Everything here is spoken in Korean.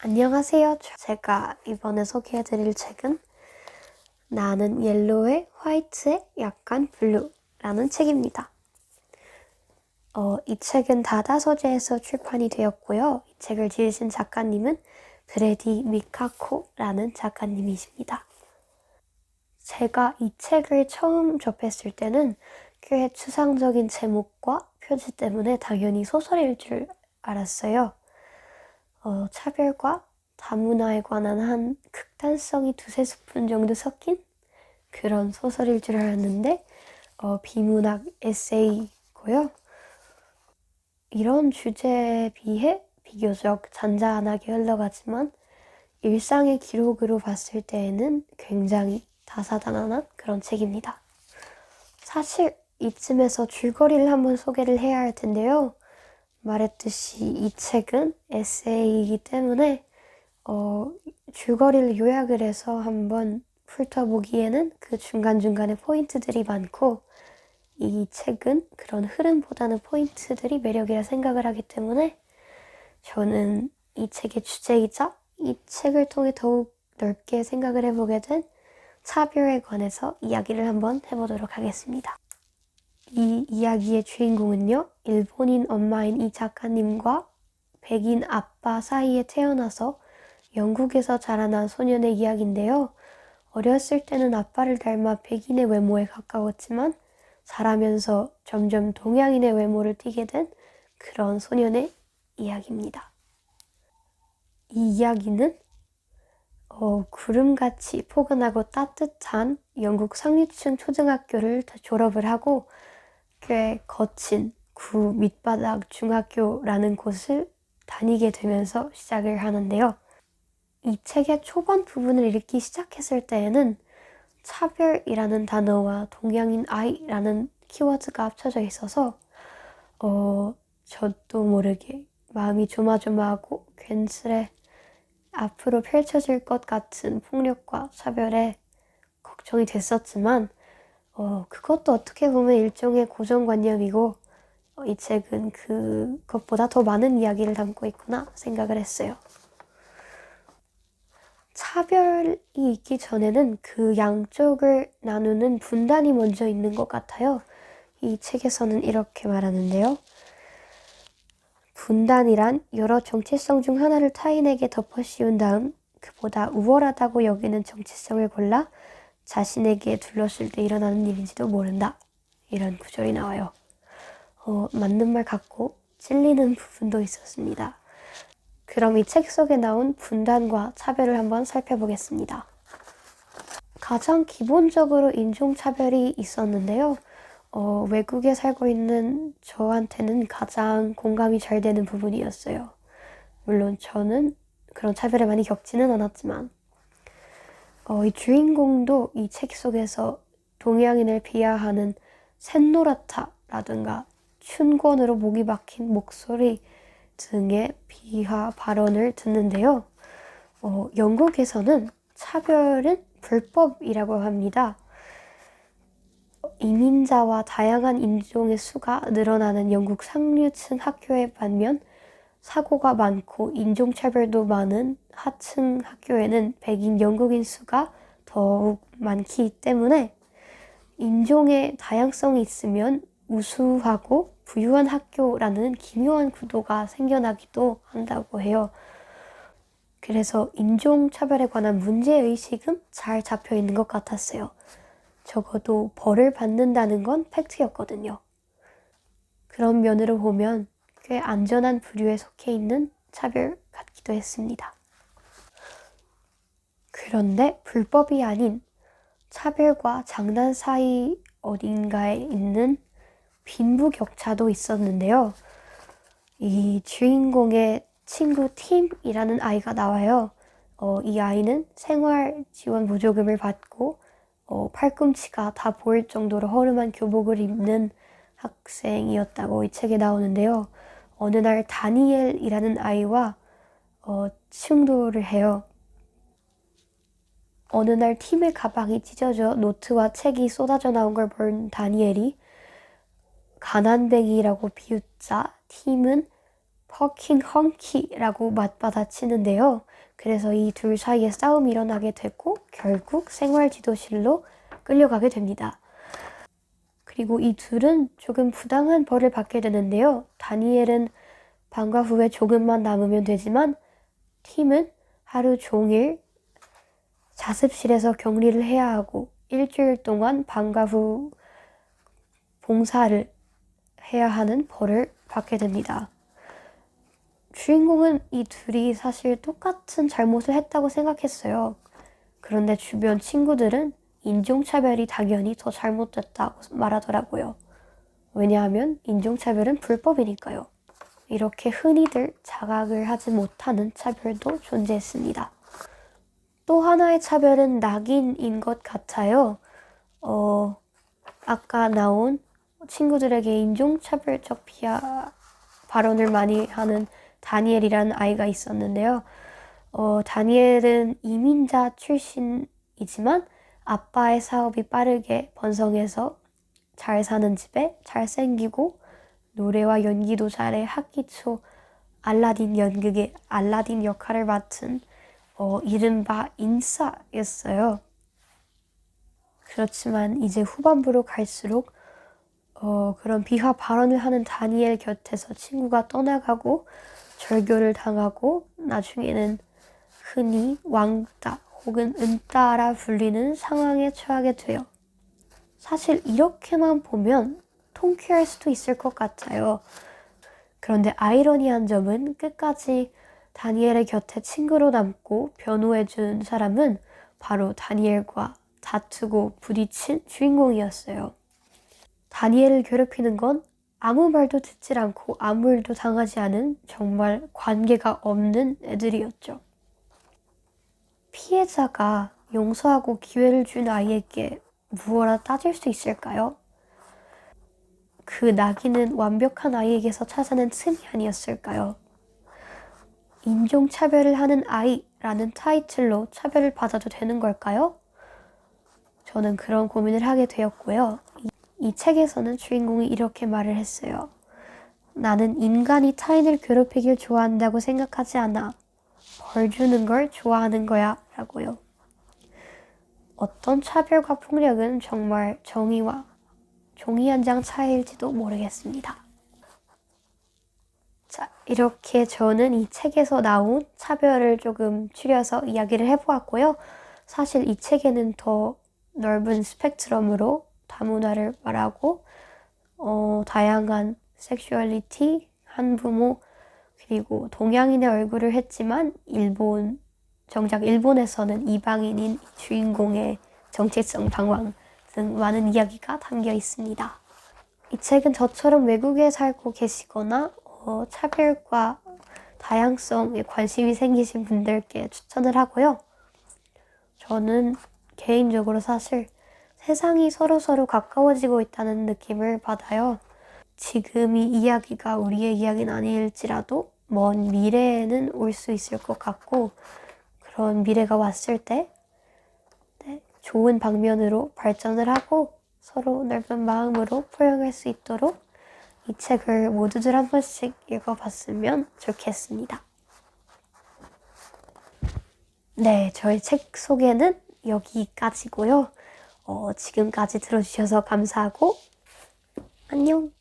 안녕하세요. 제가 이번에 소개해드릴 책은 나는 옐로우에 화이트에 약간 블루라는 책입니다. 이 책은 다다 서재에서 출판이 되었고요. 이 책을 지으신 작가님은 브래디 미카코라는 작가님이십니다. 제가 이 책을 처음 접했을 때는 꽤 추상적인 제목과 표지 때문에 당연히 소설일 줄 알았어요. 차별과 다문화에 관한 한 극단성이 두세 스푼 정도 섞인 그런 소설일 줄 알았는데 비문학 에세이고요. 이런 주제에 비해 비교적 잔잔하게 흘러가지만 일상의 기록으로 봤을 때에는 굉장히 다사다난한 그런 책입니다. 사실 이쯤에서 줄거리를 한번 소개를 해야 할 텐데요. 말했듯이 이 책은 에세이이기 때문에 줄거리를 요약을 해서 한번 훑어보기에는 그 중간중간에 포인트들이 많고 이 책은 그런 흐름보다는 포인트들이 매력이라 생각을 하기 때문에 저는 이 책의 주제이자 이 책을 통해 더욱 넓게 생각을 해보게 된 차별에 관해서 이야기를 한번 해보도록 하겠습니다. 이 이야기의 주인공은요, 일본인 엄마인 이 작가님과 백인 아빠 사이에 태어나서 영국에서 자라난 소년의 이야기인데요. 어렸을 때는 아빠를 닮아 백인의 외모에 가까웠지만 자라면서 점점 동양인의 외모를 띠게 된 그런 소년의 이야기입니다. 이 이야기는 구름같이 포근하고 따뜻한 영국 상류층 초등학교를 졸업을 하고 꽤 거친 구 밑바닥 중학교라는 곳을 다니게 되면서 시작을 하는데요. 이 책의 초반 부분을 읽기 시작했을 때에는 차별이라는 단어와 동양인 아이라는 키워드가 합쳐져 있어서 저도 모르게 마음이 조마조마하고 괜스레 앞으로 펼쳐질 것 같은 폭력과 차별에 걱정이 됐었지만 그것도 어떻게 보면 일종의 고정관념이고 이 책은 그것보다 더 많은 이야기를 담고 있구나 생각을 했어요. 차별이 있기 전에는 그 양쪽을 나누는 분단이 먼저 있는 것 같아요. 이 책에서는 이렇게 말하는데요. 분단이란 여러 정체성 중 하나를 타인에게 덮어 씌운 다음 그보다 우월하다고 여기는 정체성을 골라 자신에게 둘렀을 때 일어나는 일인지도 모른다. 이런 구절이 나와요. 맞는 말 같고 찔리는 부분도 있었습니다. 그럼 이 책 속에 나온 분단과 차별을 한번 살펴보겠습니다. 가장 기본적으로 인종차별이 있었는데요. 외국에 살고 있는 저한테는 가장 공감이 잘 되는 부분이었어요. 물론 저는 그런 차별을 많이 겪지는 않았지만 이 주인공도 이 책 속에서 동양인을 비하하는 샛노랗다라든가 춘권으로 목이 박힌 목소리 등의 비하 발언을 듣는데요. 영국에서는 차별은 불법이라고 합니다. 이민자와 다양한 인종의 수가 늘어나는 영국 상류층 학교에 반면 사고가 많고 인종차별도 많은 하층 학교에는 백인 영국인 수가 더욱 많기 때문에 인종의 다양성이 있으면 우수하고 부유한 학교라는 기묘한 구도가 생겨나기도 한다고 해요. 그래서 인종차별에 관한 문제의식은 잘 잡혀 있는 것 같았어요. 적어도 벌을 받는다는 건 팩트였거든요. 그런 면으로 보면 꽤 안전한 부류에 속해 있는 차별 같기도 했습니다. 그런데 불법이 아닌 차별과 장난 사이 어딘가에 있는 빈부격차도 있었는데요. 이 주인공의 친구 팀이라는 아이가 나와요. 이 아이는 생활지원 보조금을 받고 팔꿈치가 다 보일 정도로 허름한 교복을 입는 학생이었다고 이 책에 나오는데요. 어느 날 다니엘이라는 아이와 충돌을 해요. 어느 날 팀의 가방이 찢어져 노트와 책이 쏟아져 나온 걸 본 다니엘이 가난뱅이라고 비웃자 팀은 퍼킹 헝키라고 맞받아치는데요. 그래서 이 둘 사이에 싸움이 일어나게 되고 결국 생활지도실로 끌려가게 됩니다. 그리고 이 둘은 조금 부당한 벌을 받게 되는데요. 다니엘은 방과 후에 조금만 남으면 되지만 팀은 하루 종일 자습실에서 격리를 해야 하고 일주일 동안 방과 후 봉사를 해야 하는 벌을 받게 됩니다. 주인공은 이 둘이 사실 똑같은 잘못을 했다고 생각했어요. 그런데 주변 친구들은 인종차별이 당연히 더 잘못됐다고 말하더라고요. 왜냐하면 인종차별은 불법이니까요. 이렇게 흔히들 자각을 하지 못하는 차별도 존재했습니다. 또 하나의 차별은 낙인인 것 같아요. 아까 나온 친구들에게 인종차별적 비하 발언을 많이 하는 다니엘이라는 아이가 있었는데요. 다니엘은 이민자 출신이지만 아빠의 사업이 빠르게 번성해서 잘 사는 집에 잘생기고 노래와 연기도 잘해 학기 초 알라딘 연극의 알라딘 역할을 맡은 이른바 인싸였어요. 그렇지만 이제 후반부로 갈수록 그런 비하 발언을 하는 다니엘 곁에서 친구가 떠나가고 절교를 당하고 나중에는 흔히 왕따 혹은 은따라 불리는 상황에 처하게 돼요. 사실 이렇게만 보면 통쾌할 수도 있을 것 같아요. 그런데 아이러니한 점은 끝까지 다니엘의 곁에 친구로 남고 변호해준 사람은 바로 다니엘과 다투고 부딪힌 주인공이었어요. 다니엘을 괴롭히는 건 아무 말도 듣질 않고 아무 일도 당하지 않은 정말 관계가 없는 애들이었죠. 피해자가 용서하고 기회를 준 아이에게 무엇라 따질 수 있을까요? 그 낙인은 완벽한 아이에게서 찾아낸 틈이 아니었을까요? 인종차별을 하는 아이라는 타이틀로 차별을 받아도 되는 걸까요? 저는 그런 고민을 하게 되었고요. 이 책에서는 주인공이 이렇게 말을 했어요. 나는 인간이 타인을 괴롭히길 좋아한다고 생각하지 않아. 벌 주는 걸 좋아하는 거야 라고요. 어떤 차별과 폭력은 정말 정의와 종이 한 장 차이일지도 모르겠습니다. 자, 이렇게 저는 이 책에서 나온 차별을 조금 추려서 이야기를 해보았고요. 사실 이 책에는 더 넓은 스펙트럼으로 다문화를 말하고 다양한 섹슈얼리티, 한부모, 그리고 동양인의 얼굴을 했지만 정작 일본에서는 이방인인 주인공의 정체성 방황 등 많은 이야기가 담겨 있습니다. 이 책은 저처럼 외국에 살고 계시거나 차별과 다양성에 관심이 생기신 분들께 추천을 하고요. 저는 개인적으로 사실 세상이 서로서로 가까워지고 있다는 느낌을 받아요. 지금 이 이야기가 우리의 이야기는 아닐지라도 먼 미래에는 올 수 있을 것 같고 그런 미래가 왔을 때 좋은 방면으로 발전을 하고 서로 넓은 마음으로 포용할 수 있도록 이 책을 모두들 한 번씩 읽어봤으면 좋겠습니다. 네, 저희 책 소개는 여기까지고요. 지금까지 들어주셔서 감사하고 안녕!